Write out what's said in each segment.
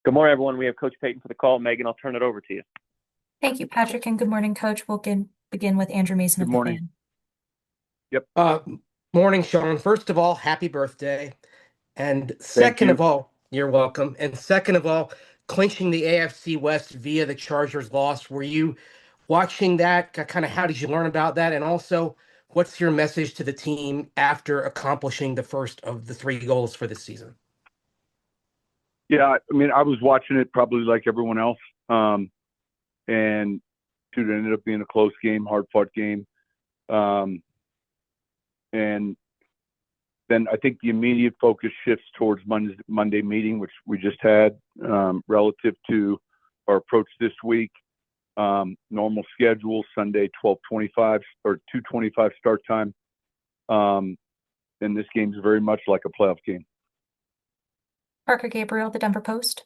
Good morning, everyone. We have Coach Payton for the call. Megan, I'll turn it over to you. Thank you, Patrick, and good morning, Coach. We'll begin with Andrew Mason Good of the morning. Fan. Yep. Morning, Sean. First of all, happy birthday. And Thank second you. of all, you're welcome. And second of all, clinching the AFC West via the Chargers loss. Were you watching that? Kind of how did you learn about that? And also, what's your message to the team after accomplishing the first of the 3 goals for this season? Yeah, I mean, I was watching it probably like everyone else. And it ended up being a close game, hard-fought game. And then I think the immediate focus shifts towards Monday meeting, which we just had, relative to our approach this week. Normal schedule, Sunday 12:25 or 2:25 start time. And this game's very much like a playoff game. Parker Gabriel, the Denver Post.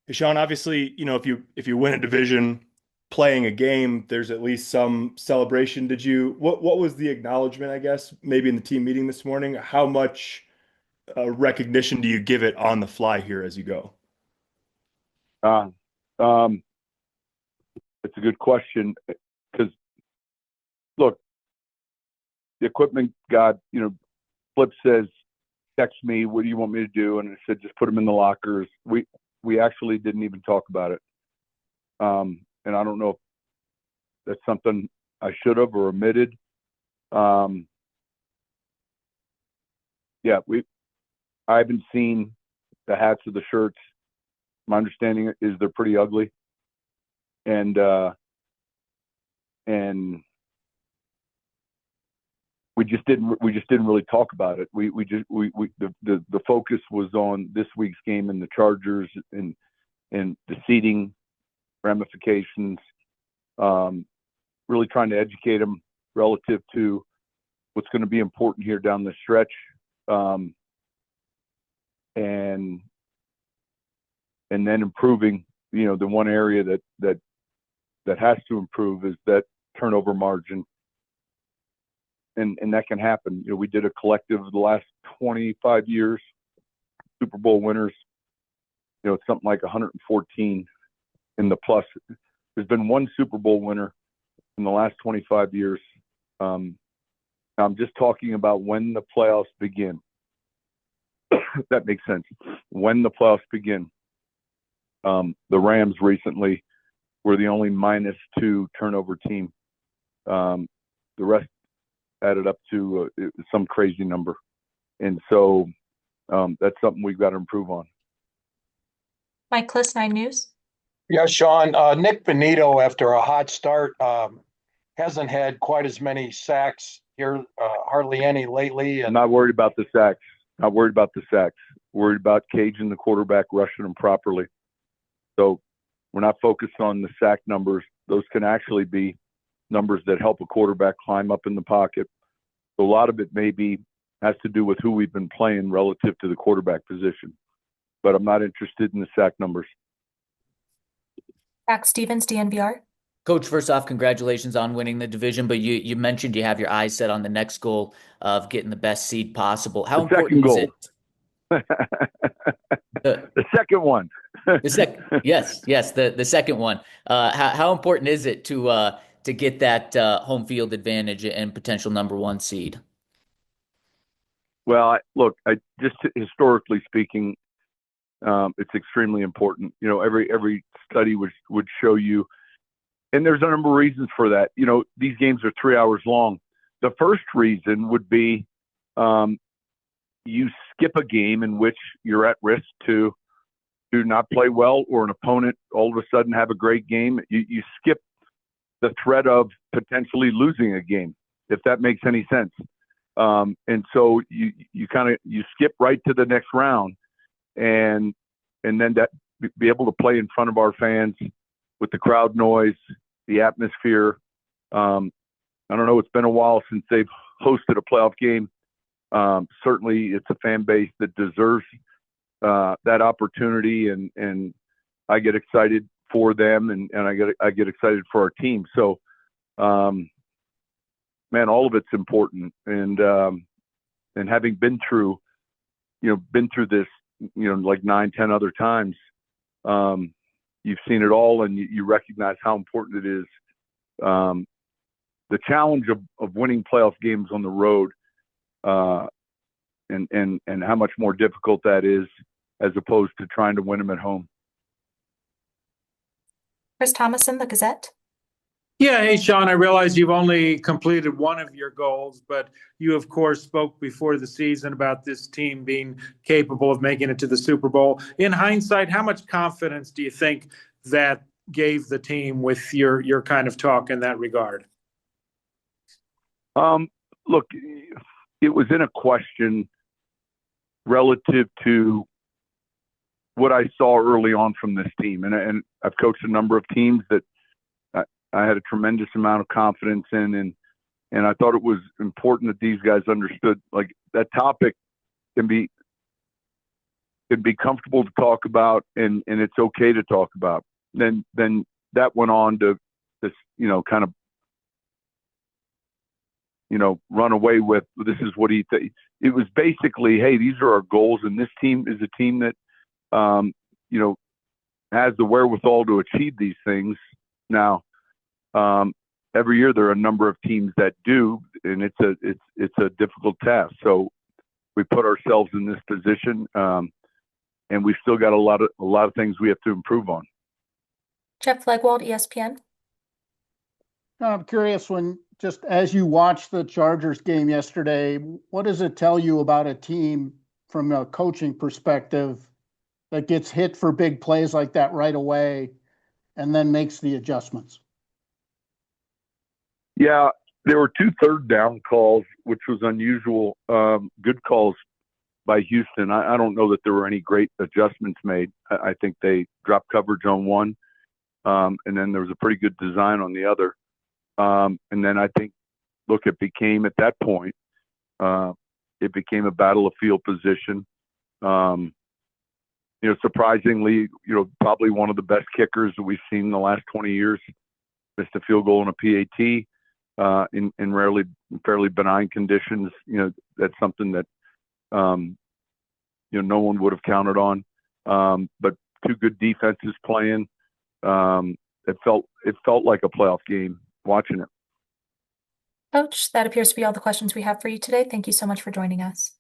Hey, Sean, obviously, if you win a division, playing a game, there's at least some celebration. What was the acknowledgement, I guess, maybe in the team meeting this morning? How much recognition do you give it on the fly here as you go? It's a good question because, look, the equipment god, Flip says, text me, what do you want me to do? And I said, just put them in the lockers. We actually didn't even talk about it. And I don't know if that's something I should have or omitted. I haven't seen the hats or the shirts. My understanding is they're pretty ugly. And we just didn't really talk about it. The focus was on this week's game and the Chargers and the seeding ramifications, really trying to educate them relative to what's going to be important here down the stretch. And then improving, the one area that has to improve is that turnover margin. And that can happen. We did a collective of the last 25 years, Super Bowl winners, it's something like 114 in the plus. There's been one Super Bowl winner in the last 25 years. I'm just talking about when the playoffs begin. That makes sense. When the playoffs begin. The Rams recently were the only -2 turnover team. The rest added up to some crazy number. And so that's something we've got to improve on. Mike Kliss, 9 News. Yeah, Sean, Nick Benito, after a hot start, hasn't had quite as many sacks here, hardly any lately. I'm not worried about the sacks. Worried about caging the quarterback, rushing him properly. So we're not focused on the sack numbers. Those can actually be numbers that help a quarterback climb up in the pocket. So a lot of it has to do with who we've been playing relative to the quarterback position. But I'm not interested in the sack numbers. Zach Stevens, DNVR. Coach, first off, congratulations on winning the division, but you mentioned you have your eyes set on the next goal of getting the best seed possible. How important is it? The second one. Yes, the second one. How important is it to get that home field advantage and potential #1 seed? Well, look, just historically speaking, it's extremely important. Every study would show you, and there's a number of reasons for that. These games are 3 hours long. The first reason would be you skip a game in which you're at risk to not play well, or an opponent all of a sudden have a great game. You skip the threat of potentially losing a game, if that makes any sense. And so you skip right to the next round, and then that be able to play in front of our fans with the crowd noise, the atmosphere. I don't know. It's been a while since they've hosted a playoff game. Certainly it's a fan base that deserves that opportunity, and I get excited for them, and I get excited for our team. So, man, all of it's important, and having been through this, like 9, 10 other times, You've seen it all, and you recognize how important it is. The challenge of winning playoff games on the road, and how much more difficult that is as opposed to trying to win them at home. Chris Thomason, The Gazette. Yeah, hey, Sean, I realize you've only completed one of your goals, but you, of course, spoke before the season about this team being capable of making it to the Super Bowl. In hindsight, how much confidence do you think that gave the team with your kind of talk in that regard? Look, it was in a question relative to what I saw early on from this team. And I've coached a number of teams that I had a tremendous amount of confidence in, and I thought it was important that these guys understood, like, that topic can be comfortable to talk about, and it's okay to talk about. Then that went on to this, kind of, run away with, this is what he thinks. It was basically, hey, these are our goals, and this team is a team that, has the wherewithal to achieve these things. Now, every year there are a number of teams that do, and it's a difficult task. So we put ourselves in this position, and we've still got a lot of things we have to improve on. Jeff Legwold, ESPN. I'm curious, just as you watched the Chargers game yesterday, what does it tell you about a team from a coaching perspective that gets hit for big plays like that right away and then makes the adjustments? Yeah, there were 2 third down calls, which was unusual. Good calls by Houston. I don't know that there were any great adjustments made. I think they dropped coverage on one, and then there was a pretty good design on the other. And then I think, look, it became, at that point, it became a battle of field position. Surprisingly, probably one of the best kickers that we've seen in the last 20 years missed a field goal in a PAT. In fairly benign conditions. That's something that no one would have counted on. But 2 good defenses playing. It felt like a playoff game watching it. Coach, that appears to be all the questions we have for you today. Thank you so much for joining us.